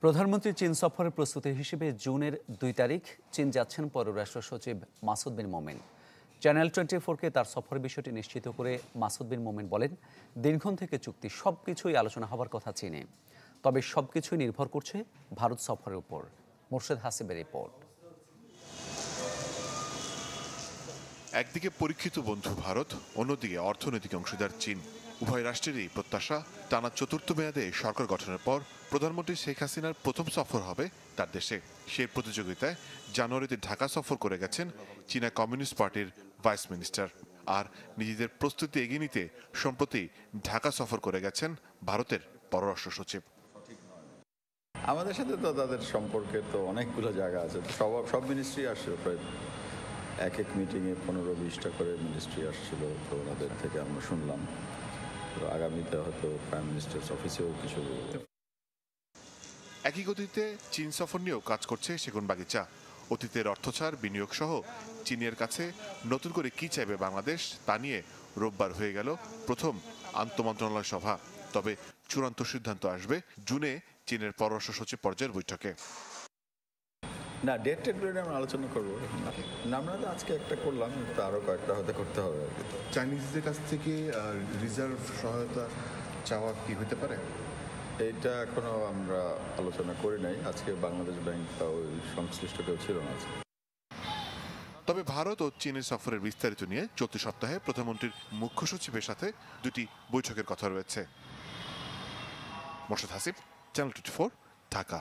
প্রধানমন্ত্রী চীন সফরের প্রস্তুতি হিসেবে জুনের ২ তারিখ চীন যাচ্ছেন পররাষ্ট্র সচিব মাসুদ বিন মোমেন। চ্যানেল 24-কে তার সফরের বিষয়টি নিশ্চিত করে মাসুদ বিন মোমেন বলেন, দিনক্ষণ থেকে চুক্তি সবকিছুই আলোচনা হবার কথা চীনে, তবে সবকিছুই নির্ভর করছে ভারত সফরের উপর। মোর্শেদ হাসিবের রিপোর্ট। একদিকে পরীক্ষিত বন্ধু ভারত, অন্যদিকে অর্থনৈতিক অংশীদার চীন। উভয় রাষ্ট্রেরই প্রত্যাশা টানা চতুর্থ মেয়াদে সরকার গঠনের পর প্রধানমন্ত্রী শেখ হাসিনার প্রথম সফর হবে তার দেশে। সেই প্রতিযোগিতায় জানুয়ারিতে ঢাকা সফর করে গেছেন চীনা কমিউনিস্ট পার্টির ভাইস মিনিস্টার। আর নিজেদের প্রস্তুতি এগিয়ে নিতে সম্প্রতি ঢাকা সফর করে গেছেন ভারতের পররাষ্ট্র সচিব। আমাদের সাথে তো তাদের সম্পর্কের তো অনেকগুলো জায়গা আছে, সব মিনিস্ট্রি আসছিল, প্রায় এক মিটিংয়ে 15-20টা করে মিনিস্ট্রি আসছিল। তো ওনাদের থেকে আমরা শুনলাম, তো আগামীতে হয়তো প্রাইম মিনিস্টার্স অফিসেও কিছু। একই গতিতে চীন সফর নিয়েও কাজ করছে সেগুনবাগিচা। অতীতের অর্থছাড়, বিনিয়োগ সহ চীনের কাছে নতুন করে কি চাইবে বাংলাদেশ তা নিয়ে রোববার হয়ে গেল প্রথম আন্তঃমন্ত্রণালয় সভা। তবে চূড়ান্ত সিদ্ধান্ত আসবে জুনে চীনের পররাষ্ট্র সচিব পর্যায়ের বৈঠকে। না, ডেট আমরা আলোচনা করবো। আমরা তো আজকে একটা করলাম, তো আরো কয়েকটা হয়তো করতে হবে। চাইনিজদের কাছ থেকে রিজার্ভ সহায়তা চাওয়া কি হতে পারে? এইটা এখনো আমরা আলোচনা করি নাই। আজকে বাংলাদেশ ব্যাংক বা ওই সংশ্লিষ্ট কেউ ছিল না। তবে ভারত ও চীনের সফরের বিস্তারিত নিয়ে চলতি সপ্তাহে প্রধানমন্ত্রীর মুখ্য সচিবের সাথে দুটি বৈঠকের কথা রয়েছে। মোর্শেদ হাসিব, চ্যানেল 24, ঢাকা।